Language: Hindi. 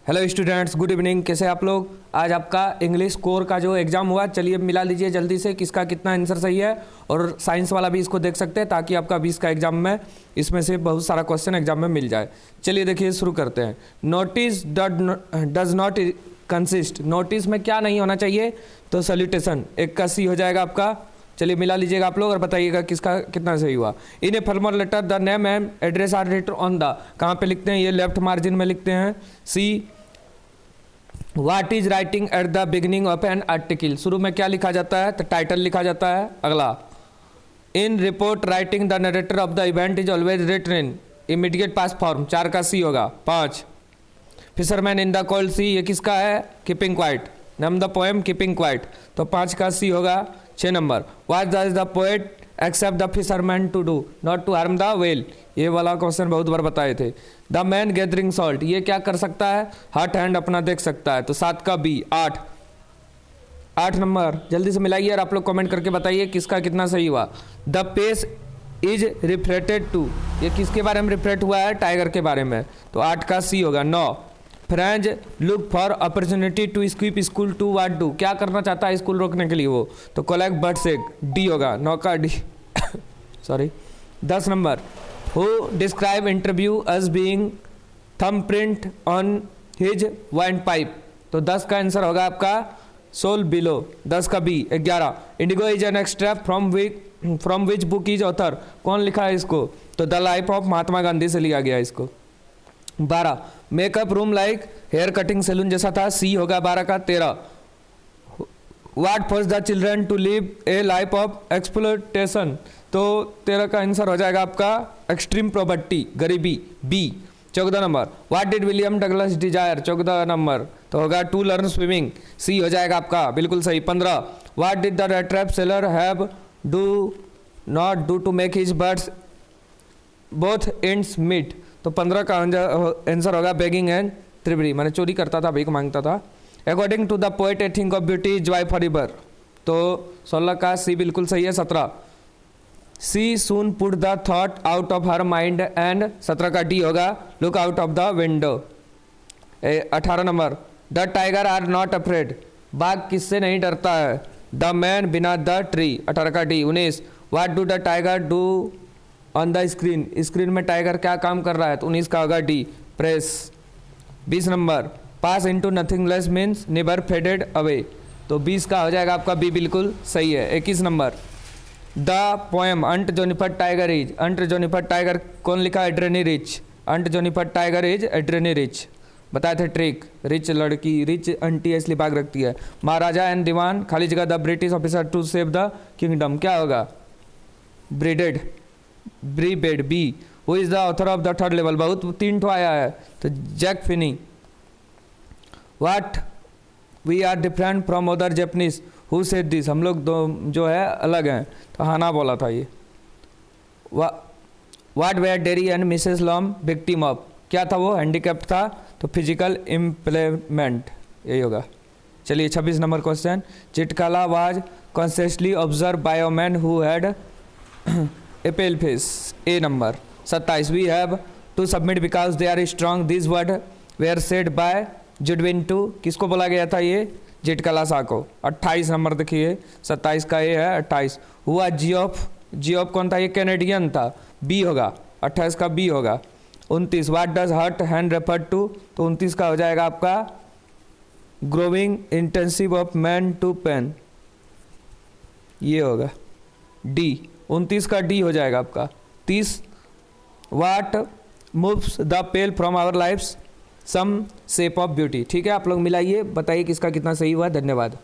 Hello students, good evening. कैसे आप लोग? आज आपका इंग्लिश कोर का जो एग्ज़ाम हुआ, चलिए मिला लीजिए जल्दी से किसका कितना आंसर सही है। और साइंस वाला भी इसको देख सकते हैं ताकि आपका 20 का एग्जाम में इसमें से बहुत सारा क्वेश्चन एग्जाम में मिल जाए। चलिए देखिए शुरू करते हैं। Notice does not consist, notice में क्या नहीं होना चाहिए? तो सल्यूटेशन, एक का सी हो जाएगा आपका। चलिए मिला लीजिएगा आप लोग और बताइएगा किसका कितना सही हुआ। In a formal letter the name and address are written on the, कहाँ पे लिखते हैं? ये लेफ्ट मार्जिन में लिखते हैं। See what is writing at the beginning of an article, शुरू में क्या लिखा जाता है? तो टाइटल लिखा जाता है। अगला, in report writing the narrator of the event is always written in immediate past form, 4 का सी होगा। 5 fisherman in the cold sea, ये किसका है? Keeping quiet, name the poem keeping quiet, तो 5 का सी होगा। 6 number, what does the poet accept the fisherman to do? Not to harm the whale, ये वाला क्वेश्चन बहुत बार बताए थे। द मैन गैदरिंग सॉल्ट, ये क्या कर सकता है? हॉट हैंड अपना देख सकता है, तो 7 का बी। 8 नंबर, जल्दी से मिलाइए और आप लोग कमेंट करके बताइए किसका कितना सही हुआ। द पेस इज रिफ्रेटेड टू, ये किसके बारे में रिफ्रेट हुआ है? टाइगर के बारे में, तो 8 का सी होगा। 9 French look for opportunity to skip school to what do, क्या करना चाहता है स्कूल रोकने के लिए वो? तो कलेक्ट बर्ड्स एग, डी होगा। 9 का D sorry. 10 number, who describe interview as being thumbprint on his wine pipe, तो 10 का आंसर होगा आपका सोल बिलो। 10 का B. 11 Indigo is an extract from which book is author, कौन लिखा है इसको? तो the life of Mahatma Gandhi से लिया गया इसको। 12 makeup room like hair cutting salon जैसा था, सी होगा 12 का। 13 what force the children to live a life of exploitation, तो 13 का आंसर हो जाएगा आपका एक्सट्रीम प्रॉपर्टी, गरीबी, B. 14 number, what did William Douglas Dzire, 14 number तो होगा टू लर्न स्विमिंग, सी हो जाएगा आपका बिल्कुल सही। 15 what did the red trap seller have not do to make his birds both ends meet, तो 15 का आंसर होगा बेगिंग एंड थ्रिवरी, मैंने चोरी करता था, भीख मांगता था। According to the poet a thing of beauty is joy for ever, तो 16 का सी बिल्कुल सही है। 17 she soon put the thought out of her mind and, 17 का डी होगा look out of the window. 18 number, the tiger are not afraid, बाघ किससे नहीं डरता है? The man beneath the tree, 18 का D. 19 what do the tiger do on the screen, screen में टाइगर क्या काम कर रहा है? तो 19 का होगा D, press. 20 number, pass into nothingness means never faded away, तो 20 का हो जाएगा आपका बी बिल्कुल सही है। 21 number, the poem aunt Jennifer tiger is, aunt Jennifer tiger कौन लिखा? Adrienne Rich, aunt Jennifer tiger is Adrienne Rich, बताए थे ट्रिक, रिच लड़की, रिच अंटी इसलिए भाग रखती है। महाराजा एंड दीवान, खाली जगह the British officer to save the kingdom, क्या होगा? Breeded, bribed, B. Who is the author of the third level, बहुत 3 ठो आया है, तो Jack Finney. What we are different from other Japanese, who said this, हम लोग दो जो है अलग हैं, तो हाना बोला था ये। What were Derry and Mrs Lamb victim of, क्या था वो? हैंडीकैप्ट था, तो फिजिकल इम्प्लेमेंट, यही होगा। चलिए 26 नंबर क्वेश्चन, चिटकाला was consciously observe by a man who had a pale face, A number. 27 we have to submit because they are strong, this word were said by जुडविन टू, किसको बोला गया था ये? जिटकला सा को। 28 नंबर देखिए, 27 का ये है 28। हुआ जियोफ, जियोफ कौन था? ये कैनेडियन था, बी होगा। 28 का बी होगा। 29 what does hurt hand refer to, तो 29 का हो जाएगा आपका growing intensive of man to pain, ये होगा डी। 29 का डी हो जाएगा आपका। 30 what moves the pale from our life's some shape of beauty, ठीक है आप लोग मिलाइए, बताइए किसका कितना सही हुआ। धन्यवाद।